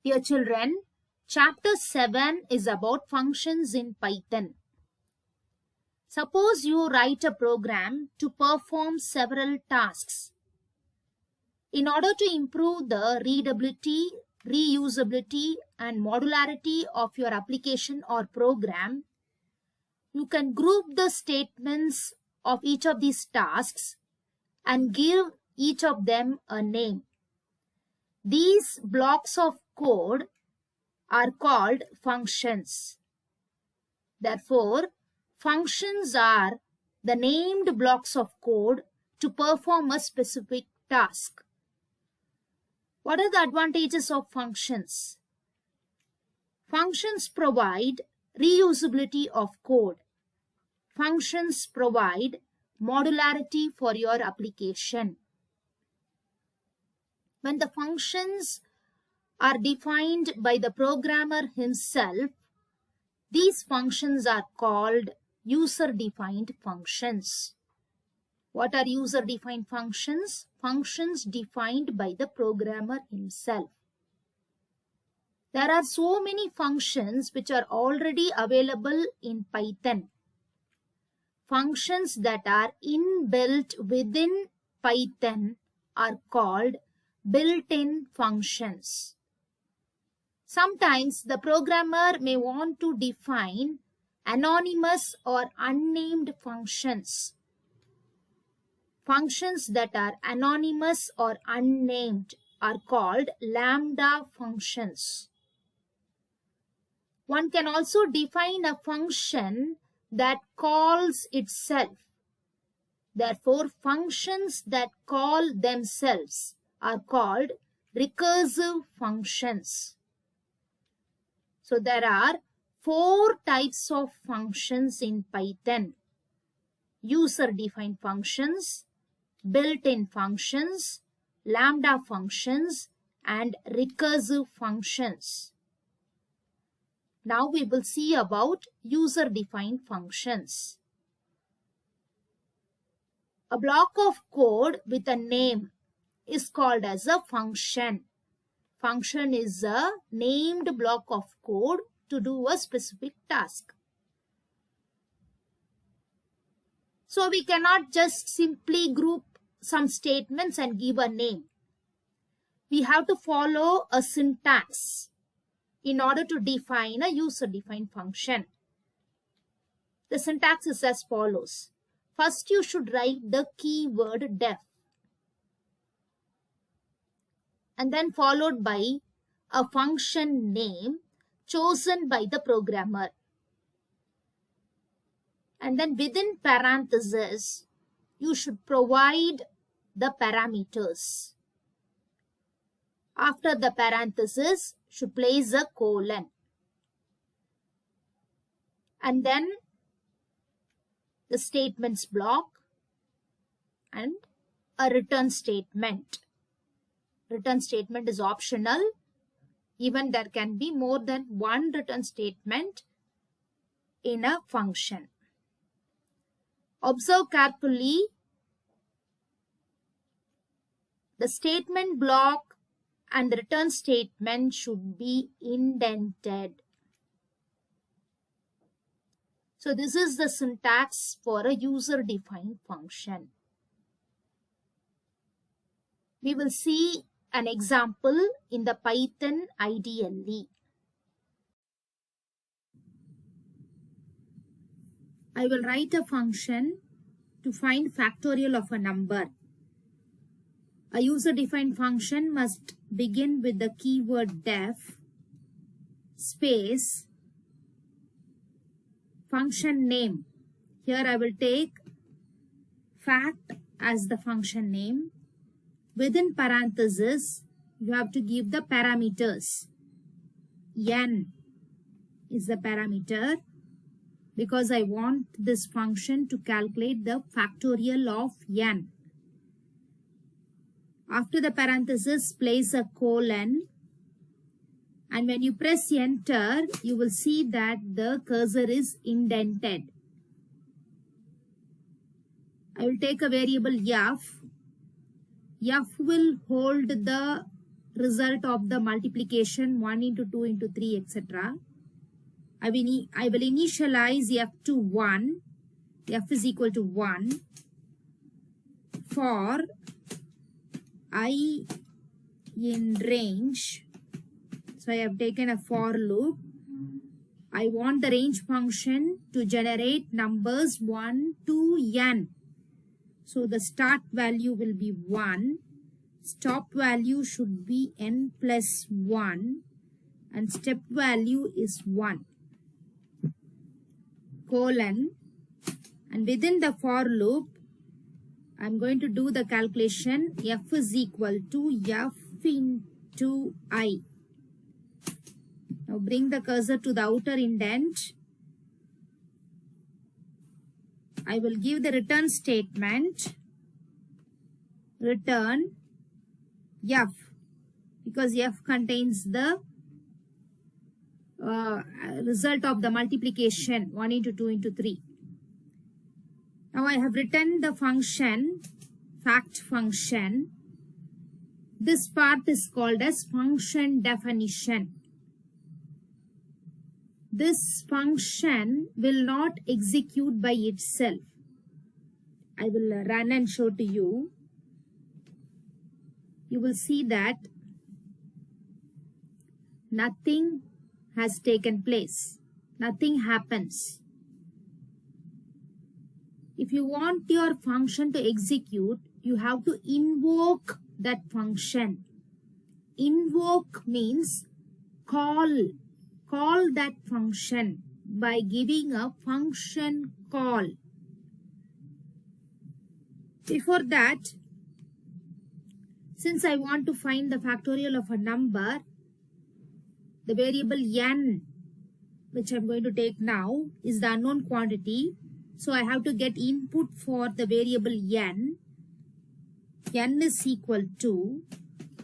Dear children, chapter 7 is about functions in Python. Suppose you write a program to perform several tasks. In order to improve the readability, reusability, and modularity of your application or program, you can group the statements of each of these tasks and give each of them a name. These blocks of code are called functions. Therefore, functions are the named blocks of code to perform a specific task. What are the advantages of functions? Functions provide reusability of code. Functions provide modularity for your application. When the functions are defined by the programmer himself, these functions are called user-defined functions. What are user-defined functions? Functions defined by the programmer himself. There are so many functions which are already available in Python. Functions that are inbuilt within Python are called built-in functions. Sometimes the programmer may want to define anonymous or unnamed functions. Functions that are anonymous or unnamed are called lambda functions. One can also define a function that calls itself. Therefore, functions that call themselves are called recursive functions. So there are 4 types of functions in Python: user-defined functions, built-in functions, lambda functions, and recursive functions. Now we will see about user-defined functions. A block of code with a name is called as a function. Function is a named block of code to do a specific task. So we cannot just simply group some statements and give a name. We have to follow a syntax in order to define a user-defined function. The syntax is as follows. First, you should write the keyword def, and then followed by a function name chosen by the programmer. And then within parentheses, you should provide the parameters. After the parenthesis, should place a colon. And then the statements block and a return statement. Return statement is optional. Even there can be more than one return statement in a function. Observe carefully. The statement block and the return statement should be indented. So this is the syntax for a user-defined function. We will see an example in the Python IDLE. I will write a function to find factorial of a number. A user-defined function must begin with the keyword def space function name. Here I will take fact as the function name. Within parentheses, you have to give the parameters. N is the parameter because I want this function to calculate the factorial of n. After the parenthesis, place a colon, and when you press enter, you will see that the cursor is indented. I will take a variable f. F will hold the result of the multiplication 1 into 2 into 3, etc. I will initialize f to 1. F is equal to 1 for I in range. So I have taken a for loop. I want the range function to generate numbers 1 to n. So the start value will be 1. Stop value should be n plus 1. And step value is 1. Colon. And within the for loop, I'm going to do the calculation. F is equal to f into I. Now bring the cursor to the outer indent. I will give the return statement. Return f, because f contains the result of the multiplication 1 into 2 into 3. Now I have written the function, fact function. This part is called as function definition. This function will not execute by itself. I will run and show to you. You will see that nothing has taken place. Nothing happens. If you want your function to execute, you have to invoke that function. Invoke means call that function by giving a function call. Before that, since I want to find the factorial of a number, the variable n, which I'm going to take now, is the unknown quantity. So I have to get input for the variable n. N is equal to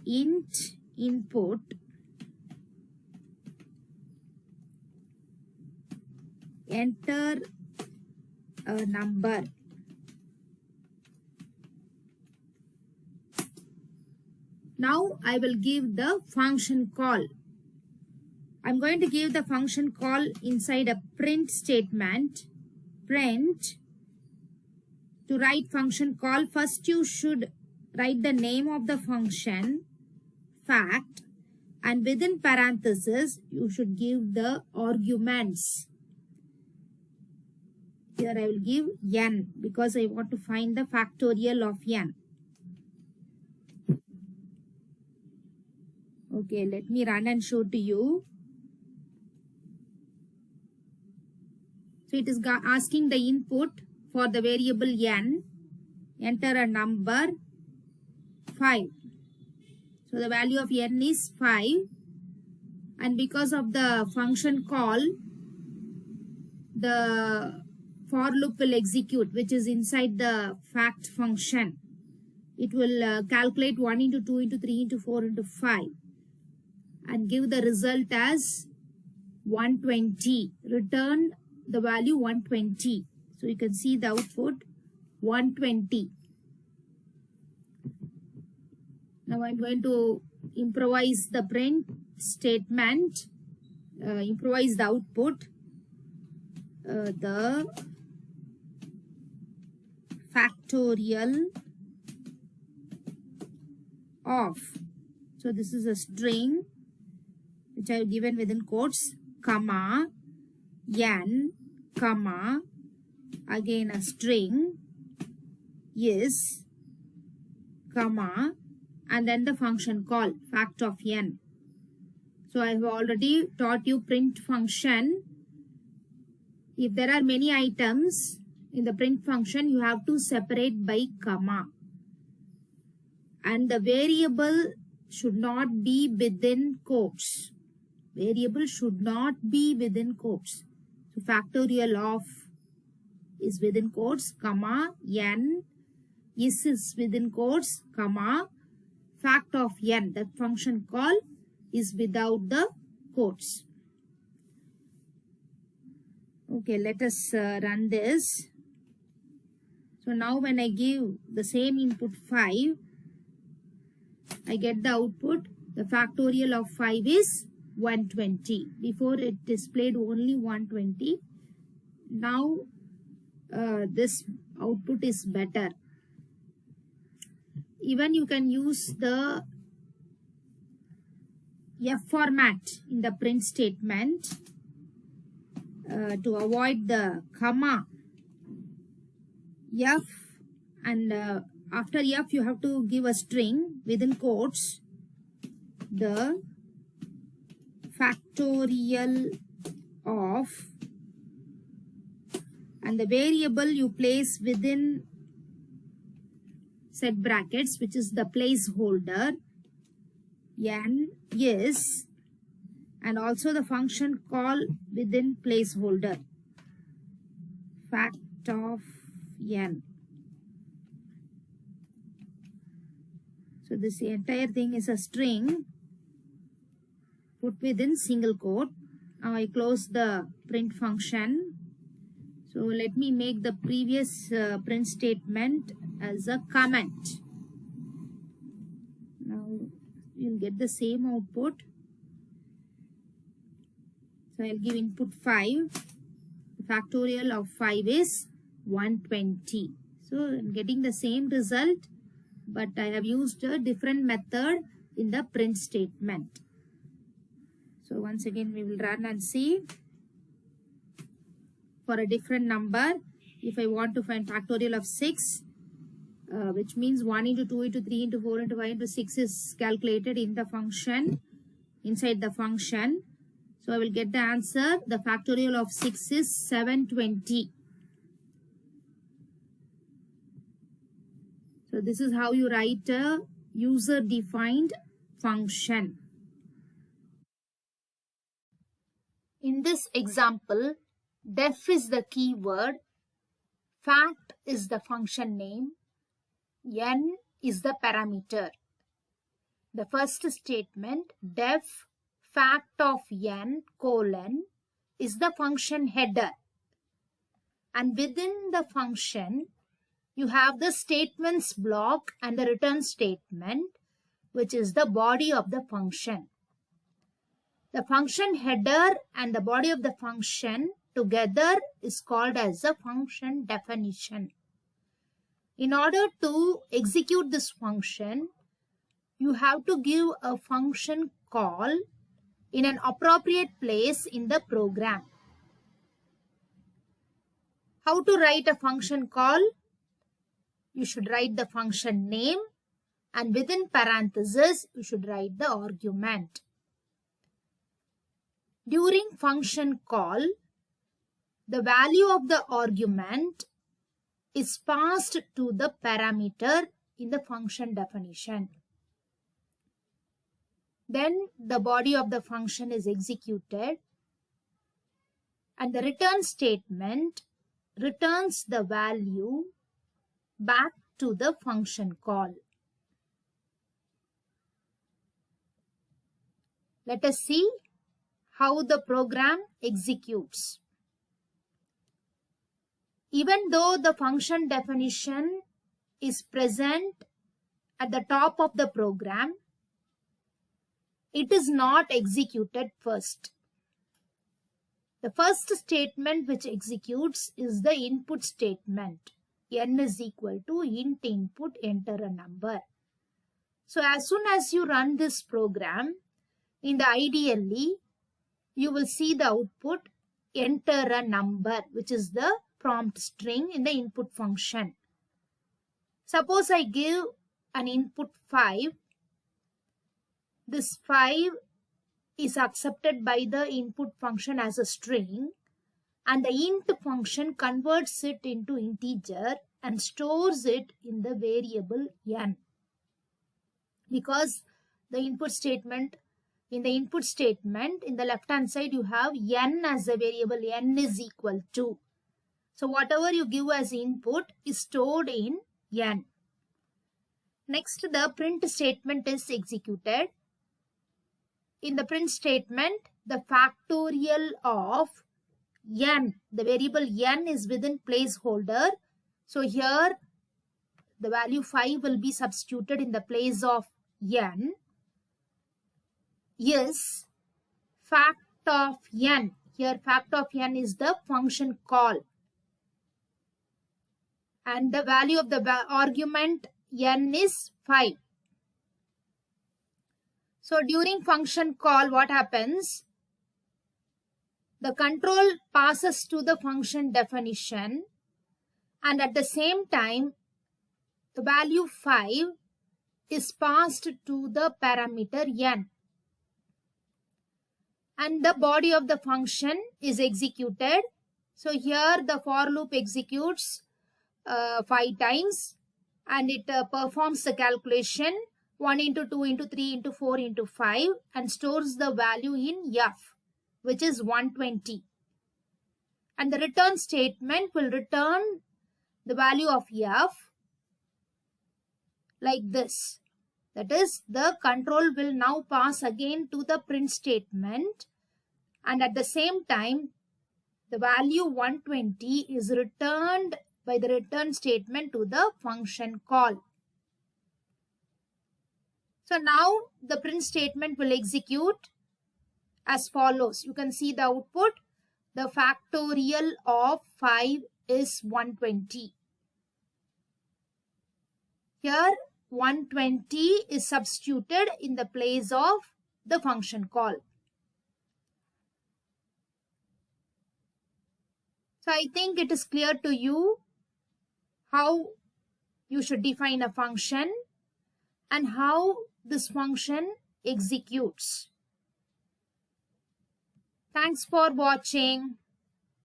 int input enter a number. Now I will give the function call. I'm going to give the function call inside a print statement. Print. To write function call, first you should write the name of the function, fact, and within parentheses you should give the arguments. Here I will give n because I want to find the factorial of n. Okay, let me run and show to you. So it is asking the input for the variable n. Enter a number 5. So the value of n is 5. And because of the function call, the for loop will execute, which is inside the fact function. It will calculate 1 into 2 into 3 into 4 into 5 and give the result as 120. Return the value 120. So you can see the output 120. Now I'm going to improvise the print statement, improvise the output. The factorial of, so this is a string which I have given within quotes, comma, n, comma, again a string, is, comma, and then the function call, fact of n. So I have already taught you print function. If there are many items in the print function, you have to separate by comma. And the variable should not be within quotes. Variable should not be within quotes. So factorial of is within quotes, comma, n, is within quotes, comma, fact of n, that function call is without the quotes. Okay, let us run this. So now when I give the same input 5, I get the output The factorial of 5 is 120. Before it displayed only 120. Now this output is better. Even you can use the F format in the print statement to avoid the comma. F, and after F you have to give a string within quotes, the factorial of, and the variable you place within set brackets, which is the placeholder, n is, and also the function call within placeholder, fact of n. So this entire thing is a string put within single quote. Now I close the print function. So let me make the previous print statement as a comment. Now you'll get the same output. So I'll give input 5. The factorial of 5 is 120. So I'm getting the same result, but I have used a different method in the print statement. So once again we will run and see. For a different number, if I want to find factorial of 6, which means 1 into 2 into 3 into 4 into 5 into 6 is calculated in the function, inside the function. So I will get the answer. The factorial of 6 is 720. So this is how you write a user-defined function. In this example, def is the keyword, fact is the function name, n is the parameter. The first statement, def fact of n colon, is the function header. And within the function, you have the statements block and the return statement, which is the body of the function. The function header and the body of the function together is called as a function definition. In order to execute this function, you have to give a function call in an appropriate place in the program. How to write a function call? You should write the function name, and within parentheses you should write the argument. During function call, the value of the argument is passed to the parameter in the function definition. Then the body of the function is executed, and the return statement returns the value back to the function call. Let us see how the program executes. Even though the function definition is present at the top of the program, it is not executed first. The first statement which executes is the input statement. N is equal to int input, enter a number. So as soon as you run this program, in the ideally, you will see the output enter a number, which is the prompt string in the input function. Suppose I give an input 5. This 5 is accepted by the input function as a string, and the int function converts it into integer and stores it in the variable n. Because the input statement, in the input statement, in the left hand side you have n as a variable, n is equal to. So whatever you give as input is stored in n. Next, the print statement is executed. In the print statement, the factorial of n, the variable n is within placeholder. So here the value 5 will be substituted in the place of n. is fact of n. Here fact of n is the function call. And the value of the argument n is 5. So during function call, what happens? The control passes to the function definition, and at the same time, the value 5 is passed to the parameter n. And the body of the function is executed. So here the for loop executes 5 times, and it performs the calculation 1 into 2 into 3 into 4 into 5 and stores the value in f, which is 120. And the return statement will return the value of f like this. That is, the control will now pass again to the print statement, and at the same time the value 120 is returned by the return statement to the function call. So now the print statement will execute as follows. You can see the output. The factorial of 5 is 120. Here 120 is substituted in the place of the function call. So I think it is clear to you how you should define a function and how this function executes. Thanks for watching.